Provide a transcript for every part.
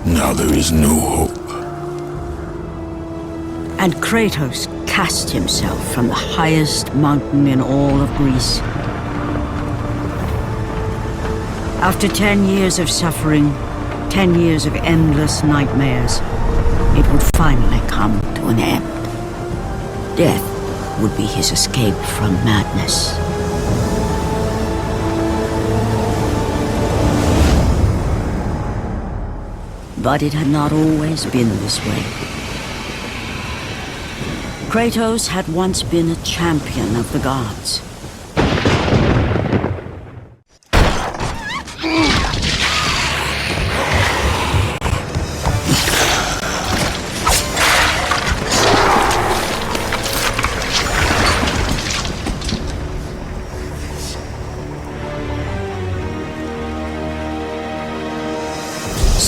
Now there is no hope. And Kratos cast himself from the highest mountain in all of Greece. After 10 years of suffering, 10 years of endless nightmares, it would finally come to an end. Death would be his escape from madness. But it had not always been this way. Kratos had once been a champion of the gods.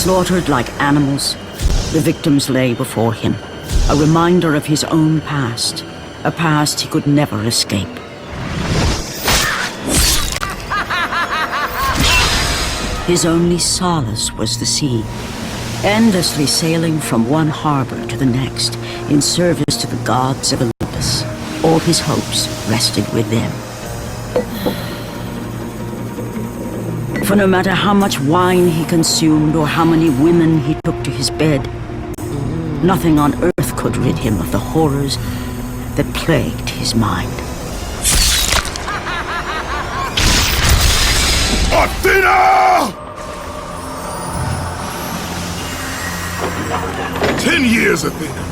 Slaughtered like animals, the victims lay before him, a reminder of his own past, a past he could never escape. His only solace was the sea, endlessly sailing from one harbor to the next in service to the gods of Olympus. All his hopes rested with them. For no matter how much wine he consumed or how many women he took to his bed, nothing on earth could rid him of the horrors that plagued his mind. Athena! 10 years, Athena.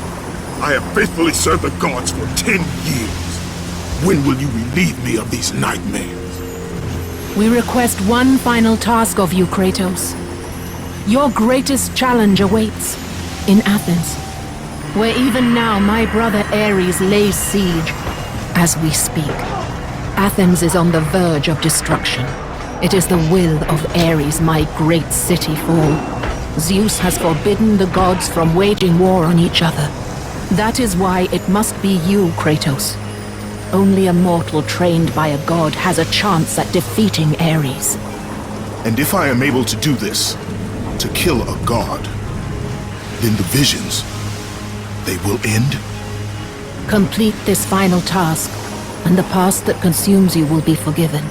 I have faithfully served the gods for 10 years. When will you relieve me of these nightmares? We request one final task of you, Kratos. Your greatest challenge awaits in Athens, where even now my brother Ares lays siege as we speak. Athens is on the verge of destruction. It is the will of Ares my great city fall. Zeus has forbidden the gods from waging war on each other. That is why it must be you, Kratos. Only a mortal trained by a god has a chance at defeating Ares. And if I am able to do this, to kill a god, then the visions, they will end? Complete this final task, and the past that consumes you will be forgiven.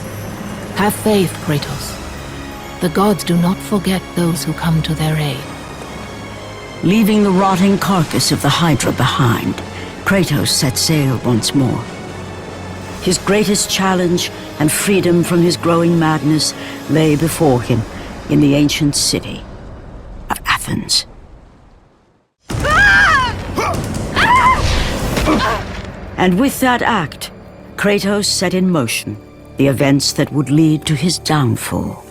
Have faith, Kratos. The gods do not forget those who come to their aid. Leaving the rotting carcass of the Hydra behind, Kratos set sail once more. His greatest challenge and freedom from his growing madness lay before him in the ancient city of Athens. And with that act, Kratos set in motion the events that would lead to his downfall.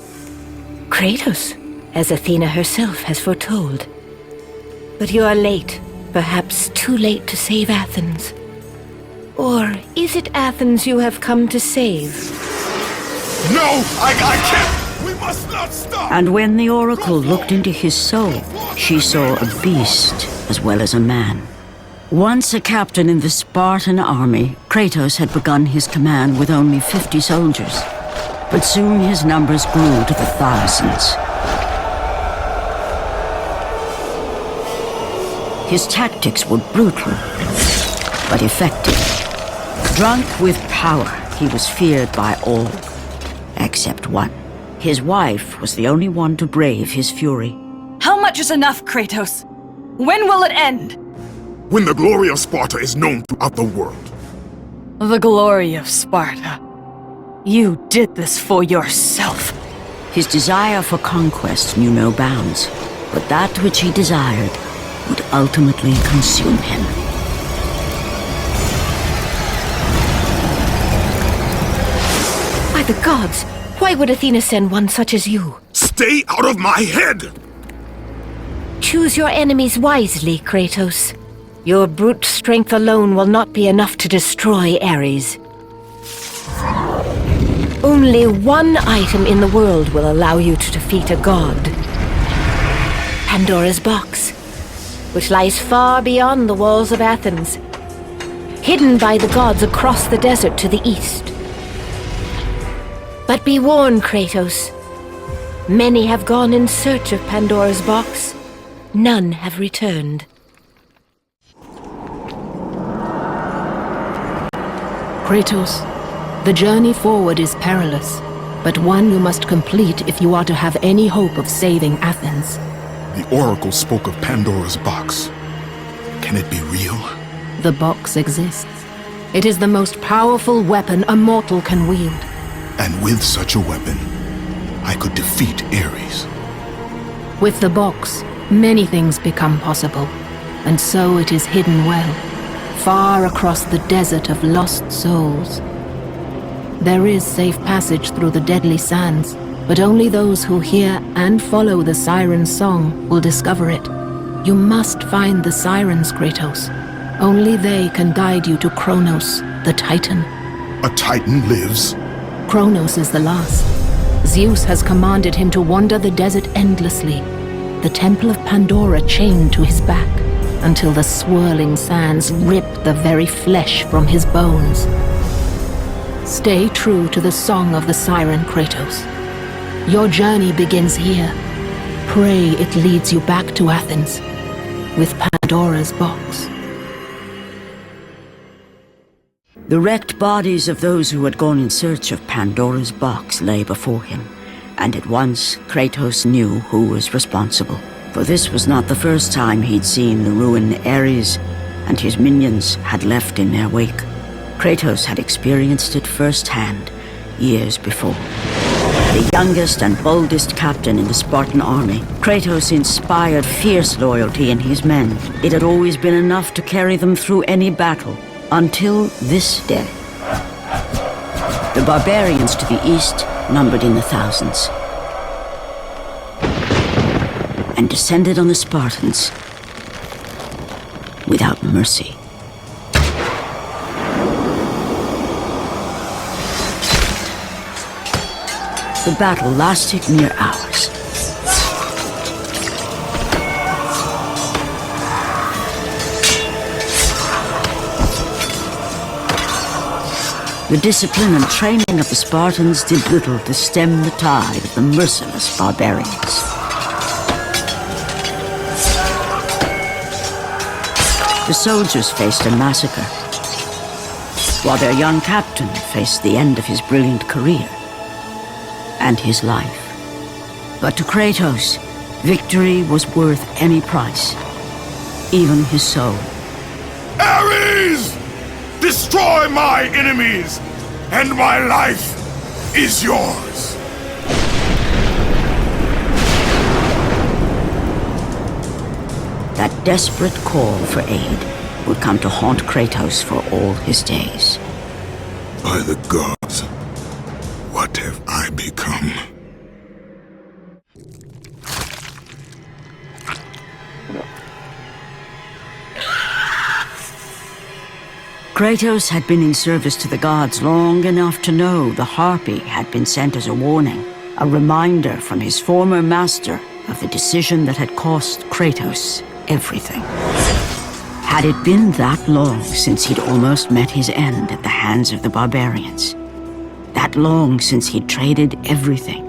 Kratos, as Athena herself has foretold. But you are late, perhaps too late to save Athens. Or is it Athens you have come to save? No! I can't! We must not stop! And when the Oracle looked into his soul, she saw a beast as well as a man. Once a captain in the Spartan army, Kratos had begun his command with only 50 soldiers. But soon his numbers grew to the thousands. His tactics were brutal, but effective. Drunk with power, he was feared by all, except one. His wife was the only one to brave his fury. How much is enough, Kratos? When will it end? When the glory of Sparta is known throughout the world. The glory of Sparta. You did this for yourself. His desire for conquest knew no bounds, but that which he desired would ultimately consume him. By the gods, why would Athena send one such as you? Stay out of my head! Choose your enemies wisely, Kratos. Your brute strength alone will not be enough to destroy Ares. Only one item in the world will allow you to defeat a god. Pandora's box, which lies far beyond the walls of Athens, hidden by the gods across the desert to the east. But be warned, Kratos. Many have gone in search of Pandora's box, none have returned. Kratos, the journey forward is perilous, but one you must complete if you are to have any hope of saving Athens. The Oracle spoke of Pandora's box. Can it be real? The box exists. It is the most powerful weapon a mortal can wield. And with such a weapon, I could defeat Ares. With the box, many things become possible, and so it is hidden well, far across the desert of lost souls. There is safe passage through the deadly sands, but only those who hear and follow the siren's song will discover it. You must find the sirens, Kratos. Only they can guide you to Kronos, the Titan. A Titan lives? Kronos is the last. Zeus has commanded him to wander the desert endlessly, the Temple of Pandora chained to his back, until the swirling sands rip the very flesh from his bones. Stay true to the song of the siren, Kratos. Your journey begins here. Pray it leads you back to Athens, with Pandora's box. The wrecked bodies of those who had gone in search of Pandora's box lay before him, and at once Kratos knew who was responsible. For this was not the first time he'd seen the ruin Ares and his minions had left in their wake. Kratos had experienced it firsthand, years before. The youngest and boldest captain in the Spartan army, Kratos inspired fierce loyalty in his men. It had always been enough to carry them through any battle, until this day. The barbarians to the east numbered in the thousands, and descended on the Spartans without mercy. The battle lasted near hours. The discipline and training of the Spartans did little to stem the tide of the merciless barbarians. The soldiers faced a massacre, while their young captain faced the end of his brilliant career and his life. But to Kratos, victory was worth any price, even his soul. Ares! Destroy my enemies, and my life is yours. That desperate call for aid would come to haunt Kratos for all his days. By the gods, what have I become? Kratos had been in service to the gods long enough to know the Harpy had been sent as a warning, a reminder from his former master of the decision that had cost Kratos everything. Had it been that long since he'd almost met his end at the hands of the barbarians? That long since he'd traded everything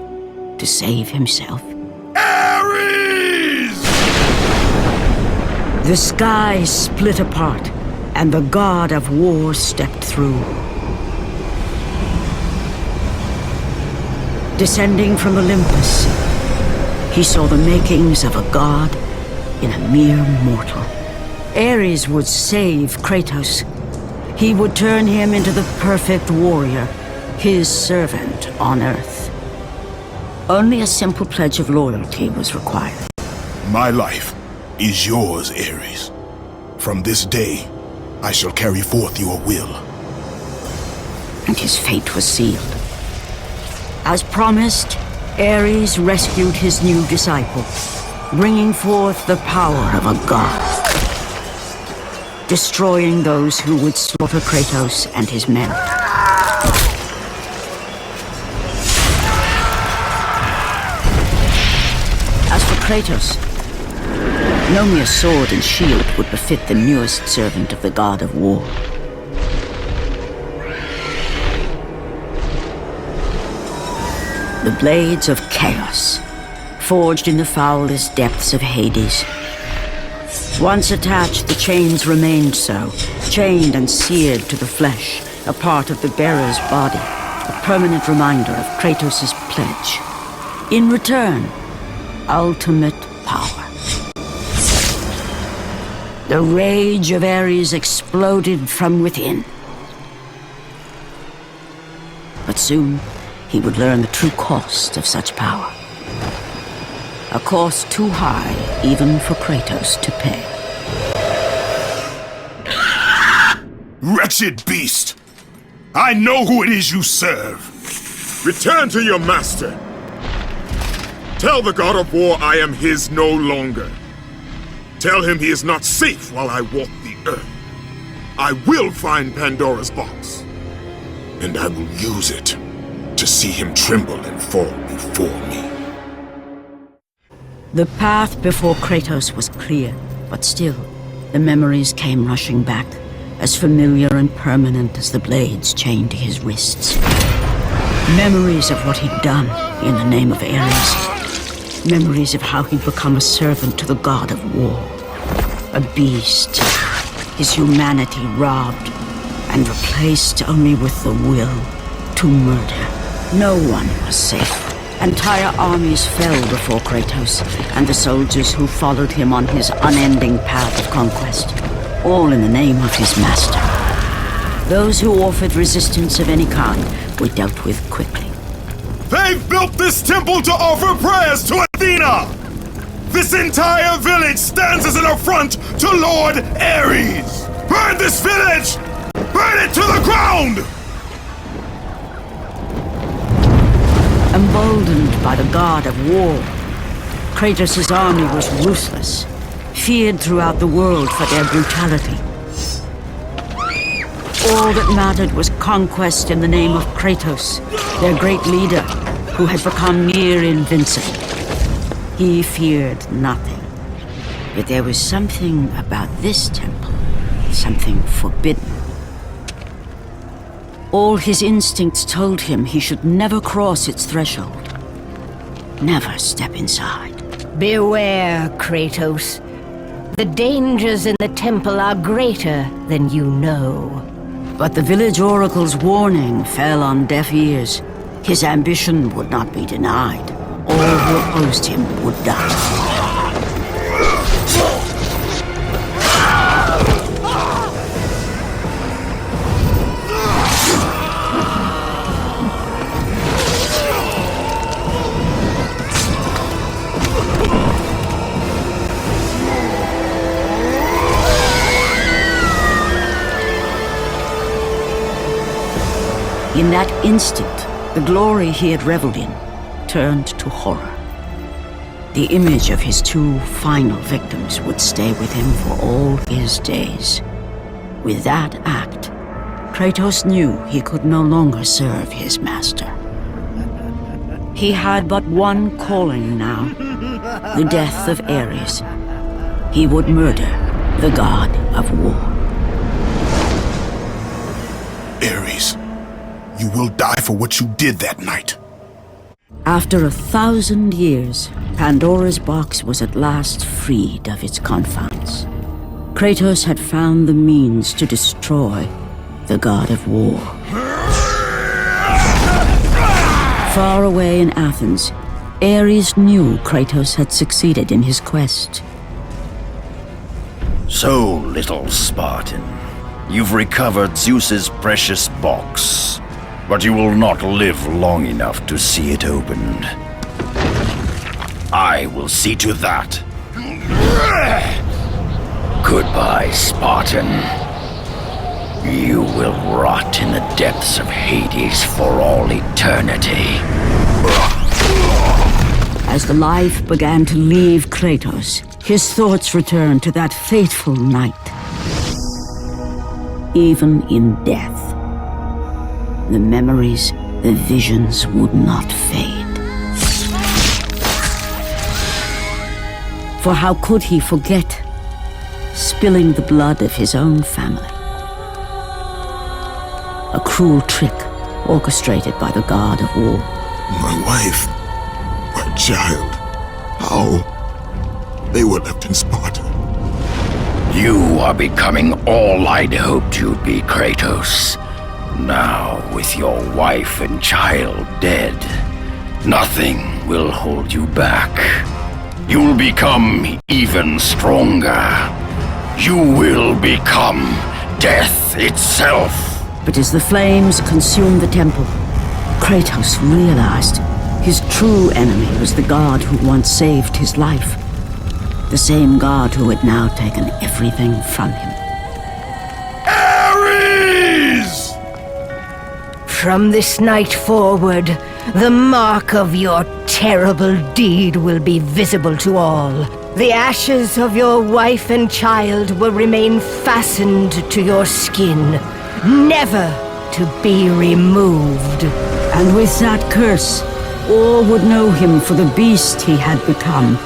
to save himself? Ares! The sky split apart, and the god of war stepped through. Descending from Olympus, he saw the makings of a god in a mere mortal. Ares would save Kratos. He would turn him into the perfect warrior, his servant on Earth. Only a simple pledge of loyalty was required. My life is yours, Ares. From this day, I shall carry forth your will. And his fate was sealed. As promised, Ares rescued his new disciple, bringing forth the power of a god, destroying those who would slaughter Kratos and his men. As for Kratos, no mere sword and shield would befit the newest servant of the god of war. The blades of chaos, forged in the foulest depths of Hades, Once attached, the chains remained so, chained and seared to the flesh, a part of the bearer's body, a permanent reminder of Kratos' pledge. In return, ultimate power. The rage of Ares exploded from within. But soon, he would learn the true cost of such power. A cost too high even for Kratos to pay. Wretched beast! I know who it is you serve! Return to your master! Tell the god of war I am his no longer. Tell him he is not safe while I walk the earth. I will find Pandora's box. And I will use it to see him tremble and fall before me. The path before Kratos was clear, but still, the memories came rushing back, as familiar and permanent as the blades chained to his wrists. Memories of what he'd done in the name of Ares. Memories of how he'd become a servant to the god of war. A beast, his humanity robbed, and replaced only with the will to murder. No one was safe. Entire armies fell before Kratos, and the soldiers who followed him on his unending path of conquest, all in the name of his master. Those who offered resistance of any kind were dealt with quickly. They've built this temple to offer prayers to Athena! This entire village stands as an affront to Lord Ares! Burn this village! Burn it to the ground! Emboldened by the god of war, Kratos' army was ruthless, feared throughout the world for their brutality. All that mattered was conquest in the name of Kratos, their great leader, who had become near invincible. He feared nothing. But there was something about this temple, something forbidden. All his instincts told him he should never cross its threshold. Never step inside. Beware, Kratos. The dangers in the temple are greater than you know. But the village oracle's warning fell on deaf ears. His ambition would not be denied. All who opposed him would die. In that instant, the glory he had reveled in turned to horror. The image of his two final victims would stay with him for all his days. With that act, Kratos knew he could no longer serve his master. He had but one calling now, the death of Ares. He would murder the god of war. Ares, you will die for what you did that night. After 1,000 years, Pandora's box was at last freed of its confines. Kratos had found the means to destroy the god of war. Far away in Athens, Ares knew Kratos had succeeded in his quest. So, little Spartan, you've recovered Zeus's precious box. But you will not live long enough to see it opened. I will see to that. Goodbye, Spartan. You will rot in the depths of Hades for all eternity. As the life began to leave Kratos, his thoughts returned to that fateful night. Even in death, the memories, the visions would not fade. For how could he forget spilling the blood of his own family? A cruel trick orchestrated by the god of war. My wife, my child, how? They were left in Sparta. You are becoming all I'd hoped you'd be, Kratos. Now, with your wife and child dead, nothing will hold you back. You'll become even stronger. You will become death itself. But as the flames consumed the temple, Kratos realized his true enemy was the god who once saved his life. The same god who had now taken everything from him. Ares! From this night forward, the mark of your terrible deed will be visible to all. The ashes of your wife and child will remain fastened to your skin, never to be removed. And with that curse, all would know him for the beast he had become.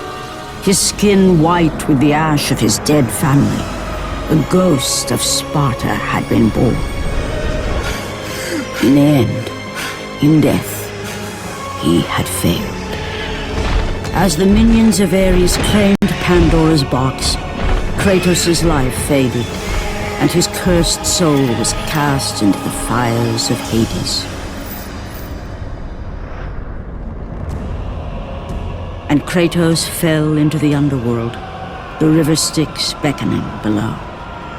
His skin white with the ash of his dead family. The ghost of Sparta had been born. In the end, in death, he had failed. As the minions of Ares claimed Pandora's box, Kratos' life faded, and his cursed soul was cast into the fires of Hades. And Kratos fell into the underworld, the river Styx beckoning below,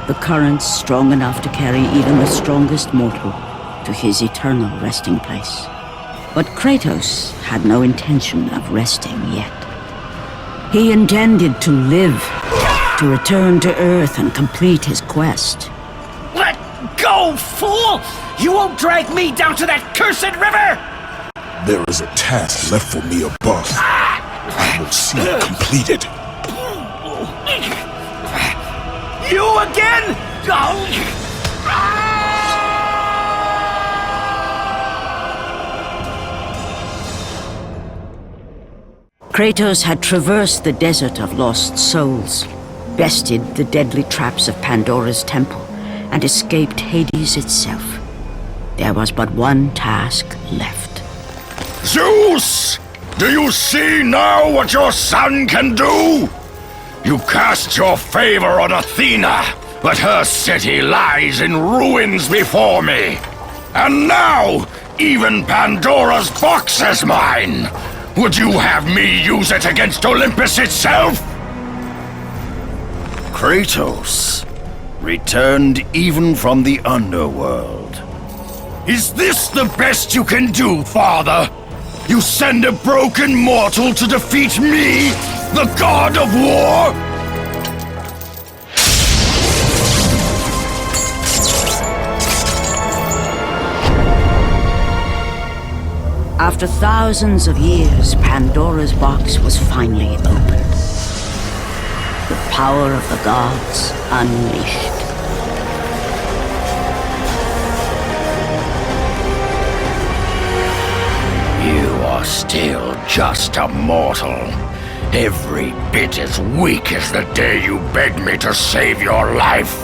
the currents strong enough to carry even the strongest mortal to his eternal resting place. But Kratos had no intention of resting yet. He intended to live, to return to Earth and complete his quest. Let go, fool! You won't drag me down to that cursed river! There is a task left for me above. I will see it completed. You again? Kratos had traversed the desert of lost souls, bested the deadly traps of Pandora's temple, and escaped Hades itself. There was but one task left. Zeus! Do you see now what your son can do? You cast your favor on Athena, but her city lies in ruins before me. And now, even Pandora's box is mine. Would you have me use it against Olympus itself? Kratos, returned even from the underworld. Is this the best you can do, father? You send a broken mortal to defeat me, the god of war? After thousands of years, Pandora's box was finally opened. The power of the gods unleashed. You are still just a mortal. Every bit as weak as the day you begged me to save your life.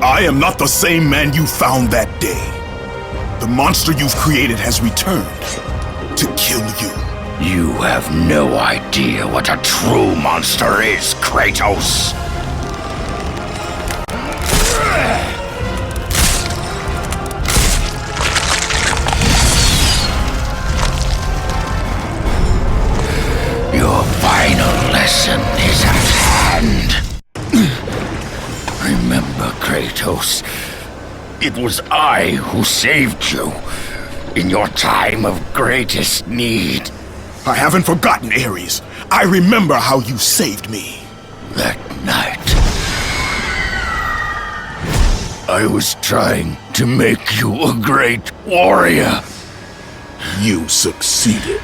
I am not the same man you found that day. The monster you've created has returned to kill you. You have no idea what a true monster is, Kratos. Your final lesson is at hand. Remember, Kratos, it was I who saved you in your time of greatest need. I haven't forgotten, Ares. I remember how you saved me. That night, I was trying to make you a great warrior. You succeeded.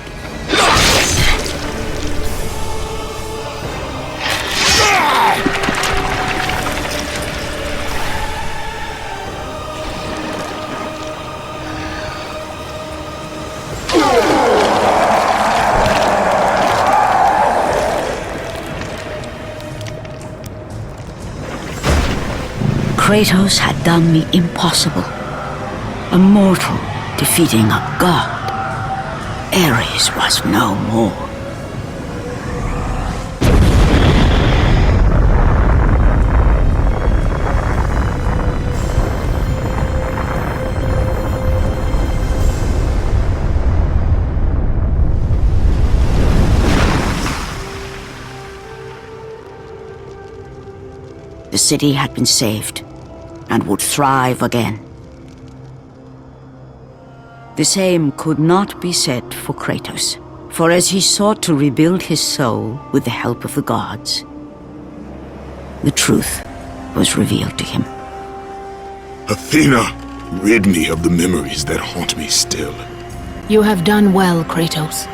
Kratos had done the impossible. A mortal defeating a god. Ares was no more. the city had been saved and would thrive again. The same could not be said for Kratos, for as he sought to rebuild his soul with the help of the gods, the truth was revealed to him. Athena, rid me of the memories that haunt me still. You have done well, Kratos.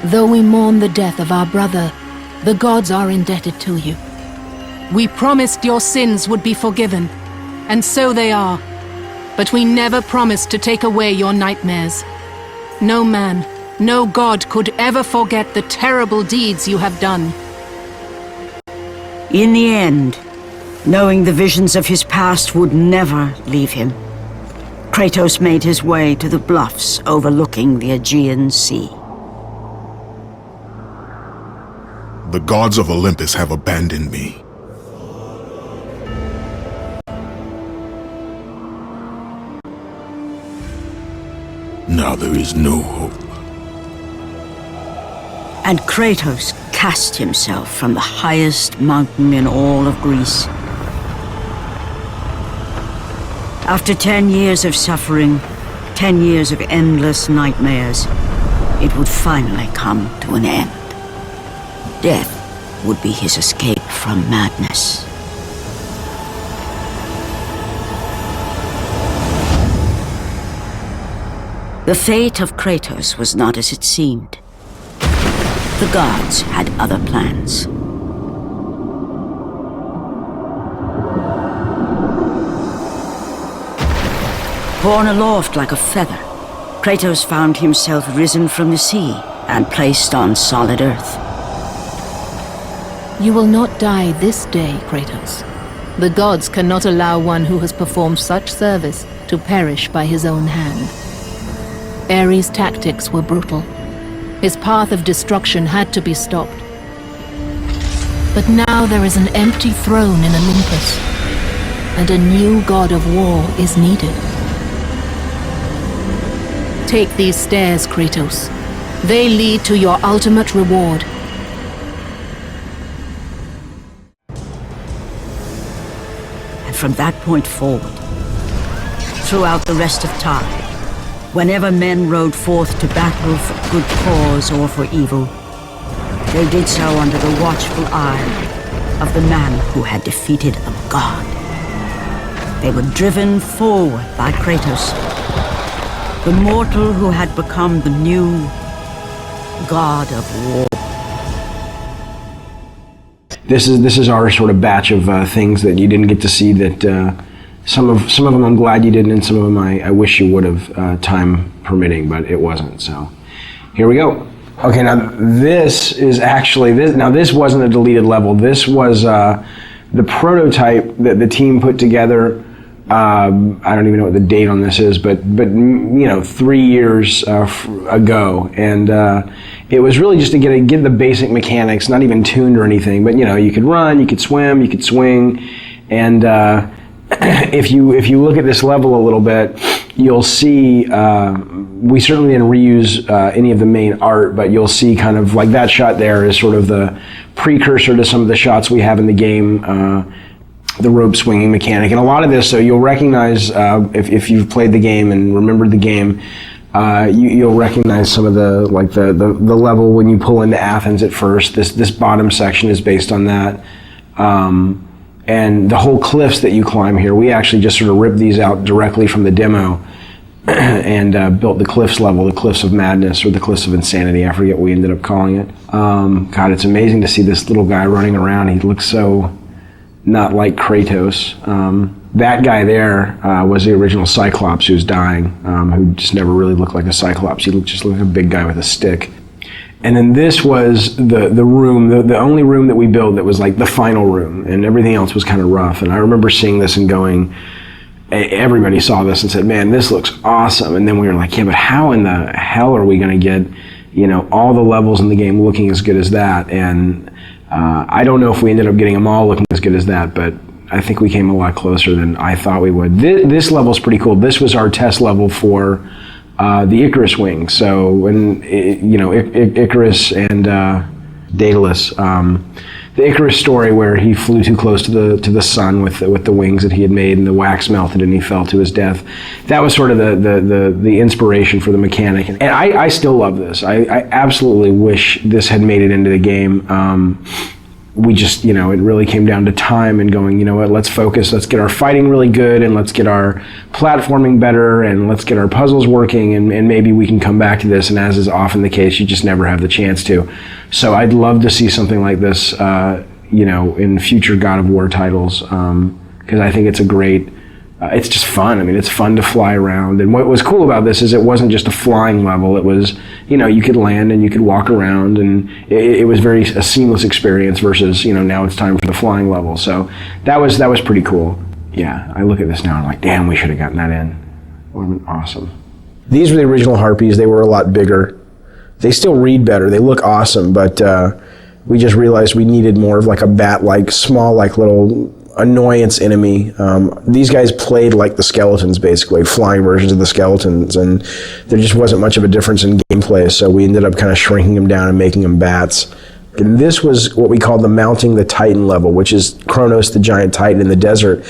Though we mourn the death of our brother, the gods are indebted to you. We promised your sins would be forgiven, and so they are. But we never promised to take away your nightmares. No man, no god could ever forget the terrible deeds you have done. In the end, knowing the visions of his past would never leave him, Kratos made his way to the bluffs overlooking the Aegean Sea. The gods of Olympus have abandoned me. Now there is no hope. And Kratos cast himself from the highest mountain in all of Greece. After 10 years of suffering, 10 years of endless nightmares, it would finally come to an end. Death would be his escape from madness. The fate of Kratos was not as it seemed. The gods had other plans. Borne aloft like a feather, Kratos found himself risen from the sea and placed on solid earth. You will not die this day, Kratos. The gods cannot allow one who has performed such service to perish by his own hand. Ares' tactics were brutal. His path of destruction had to be stopped. But now there is an empty throne in Olympus, and a new god of war is needed. Take these stairs, Kratos. They lead to your ultimate reward. And from that point forward, throughout the rest of time, whenever men rode forth to battle for good cause or for evil, they did so under the watchful eye of the man who had defeated a god. They were driven forward by Kratos, the mortal who had become the new god of war. This is our sort of batch of things that you didn't get to see. That some of them I'm glad you didn't, and some of them I wish you would have, time permitting, but it wasn't. So here we go. Okay, now this is actually this. Now this wasn't a deleted level. This was the prototype that the team put together. I don't even know what the date on this is, but 3 years ago, and it was really just to get the basic mechanics, not even tuned or anything. But you could run, you could swim, you could swing, and if you look at this level a little bit, you'll see we certainly didn't reuse any of the main art, but you'll see kind of like that shot there is sort of the precursor to some of the shots we have in the game. The rope swinging mechanic, and a lot of this, so you'll recognize if you've played the game and remembered the game, you'll recognize some of the level when you pull into Athens at first. This bottom section is based on that, and the whole cliffs that you climb here, we actually just sort of ripped these out directly from the demo and built the cliffs level, the Cliffs of Madness or the Cliffs of Insanity. I forget what we ended up calling it. God, it's amazing to see this little guy running around. He looks so not like Kratos. That guy there was the original Cyclops who's dying, who just never really looked like a Cyclops. He just looked like a big guy with a stick. And then this was the room, the only room that we built that was like the final room, and everything else was kind of rough. And I remember seeing this and going, everybody saw this and said, man, this looks awesome. And then we were like, yeah, but how in the hell are we going to get, all the levels in the game looking as good as that? And I don't know if we ended up getting them all looking as good as that, but I think we came a lot closer than I thought we would. This level's pretty cool. This was our test level for the Icarus wing. So when Icarus and Daedalus, Icarus story where he flew too close to the sun with the wings that he had made, and the wax melted and he fell to his death. That was sort of the inspiration for the mechanic. And I still love this. I absolutely wish this had made it into the game. We just, it really came down to time and going, you know what, let's focus, let's get our fighting really good, and let's get our platforming better, and let's get our puzzles working, and maybe we can come back to this. And as is often the case, you just never have the chance to. So I'd love to see something like this, in future God of War titles, because I think it's a great, it's just fun. I mean, it's fun to fly around. And what was cool about this is it wasn't just a flying level. It was, you could land and you could walk around, and it was a seamless experience versus, now it's time for the flying level. So that was pretty cool. Yeah, I look at this now and I'm like, damn, we should have gotten that in. It would have been awesome. These were the original Harpies. They were a lot bigger. They still read better. They look awesome, but we just realized we needed more of like a bat-like, small, like little annoyance enemy. These guys played like the skeletons, basically, flying versions of the skeletons, and there just wasn't much of a difference in gameplay, so we ended up kind of shrinking them down and making them bats. And this was what we call the Mounting the Titan level, which is Kronos the giant titan in the desert.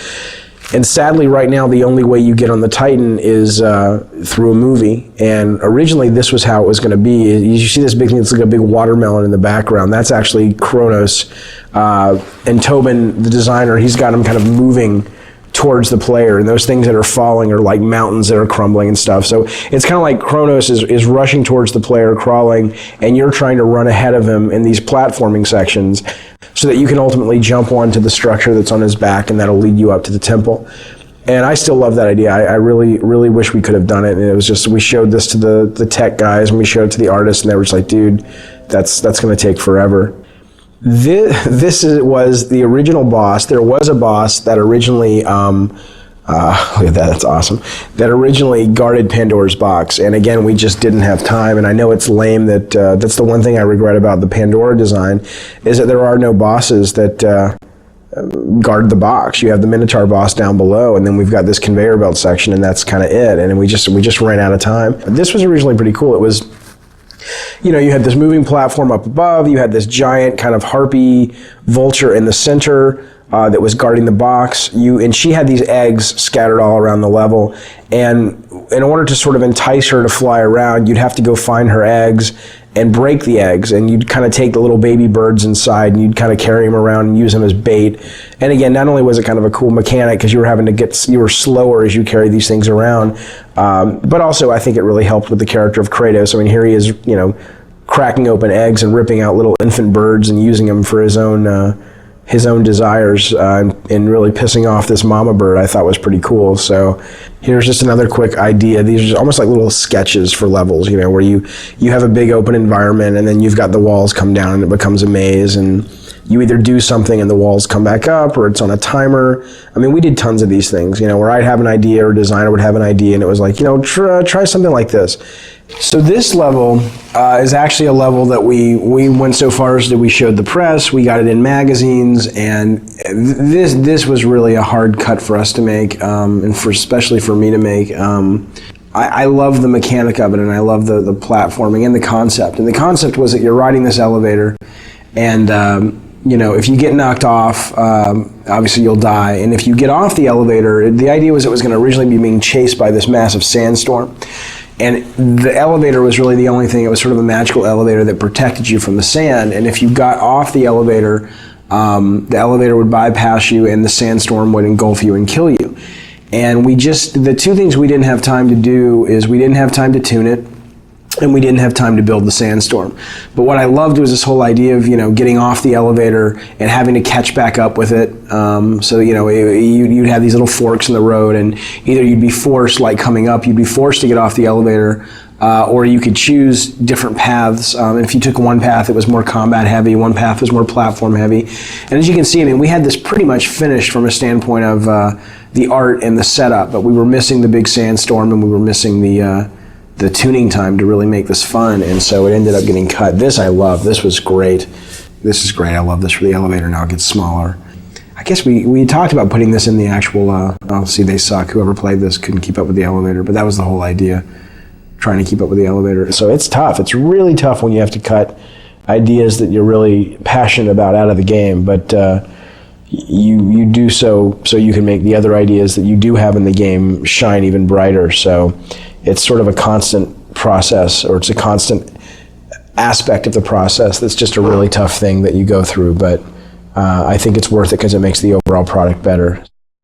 And sadly, right now, the only way you get on the Titan is through a movie. And originally, this was how it was going to be. You see this big thing, it's like a big watermelon in the background. That's actually Kronos. And Tobin, the designer, he's got him kind of moving towards the player. And those things that are falling are like mountains that are crumbling and stuff. So it's kind of like Kronos is rushing towards the player, crawling, and you're trying to run ahead of him in these platforming sections so that you can ultimately jump onto the structure that's on his back, and that'll lead you up to the temple. And I still love that idea. I really, really wish we could have done it. And it was just, we showed this to the tech guys, and we showed it to the artists, and they were just like, dude, that's going to take forever. This was the original boss. There was a boss that originally, look at that, that's awesome, that originally guarded Pandora's box. And again, we just didn't have time. And I know it's lame that that's the one thing I regret about the Pandora design, is that there are no bosses that guard the box. You have the Minotaur boss down below, and then we've got this conveyor belt section, and that's kind of it. And we just ran out of time. This was originally pretty cool. It was, you had this moving platform up above, you had this giant kind of harpy vulture in the center that was guarding the box. And she had these eggs scattered all around the level. And in order to sort of entice her to fly around, you'd have to go find her eggs and break the eggs. And you'd kind of take the little baby birds inside, and you'd kind of carry them around and use them as bait. And again, not only was it kind of a cool mechanic because you were slower as you carried these things around, but also I think it really helped with the character of Kratos. I mean, here he is, cracking open eggs and ripping out little infant birds and using them for his own desires, and really pissing off this mama bird, I thought was pretty cool. So here's just another quick idea. These are almost like little sketches for levels, where you have a big open environment, and then you've got the walls come down and it becomes a maze, and you either do something and the walls come back up, or it's on a timer. I mean, we did tons of these things, where I'd have an idea, or a designer would have an idea, and it was like, try something like this. So this level is actually a level that we went so far as that we showed the press, we got it in magazines, and this was really a hard cut for us to make, and especially for me to make. I love the mechanic of it, and I love the platforming and the concept. And the concept was that you're riding this elevator, and if you get knocked off, obviously you'll die. And if you get off the elevator, the idea was it was going to originally be being chased by this massive sandstorm. And the elevator was really the only thing. It was sort of a magical elevator that protected you from the sand. And if you got off the elevator would bypass you, and the sandstorm would engulf you and kill you. And the two things we didn't have time to do is we didn't have time to tune it, and we didn't have time to build the sandstorm. But what I loved was this whole idea of, getting off the elevator and having to catch back up with it. So, you'd have these little forks in the road, and either you'd be forced, like coming up, you'd be forced to get off the elevator, or you could choose different paths. And if you took one path, it was more combat heavy, one path was more platform heavy. And as you can see, we had this pretty much finished from a standpoint of the art and the setup, but we were missing the big sandstorm, and we were missing the tuning time to really make this fun, and so it ended up getting cut. This I love. This was great. This is great. I love this for the elevator. Now it gets smaller. I guess we talked about putting this in the actual, see, they suck. Whoever played this couldn't keep up with the elevator, but that was the whole idea, trying to keep up with the elevator. So it's tough. It's really tough when you have to cut ideas that you're really passionate about out of the game, but you do so you can make the other ideas that you do have in the game shine even brighter. So it's sort of a constant process, or it's a constant aspect of the process that's just a really tough thing that you go through, but I think it's worth it because it makes the overall product better.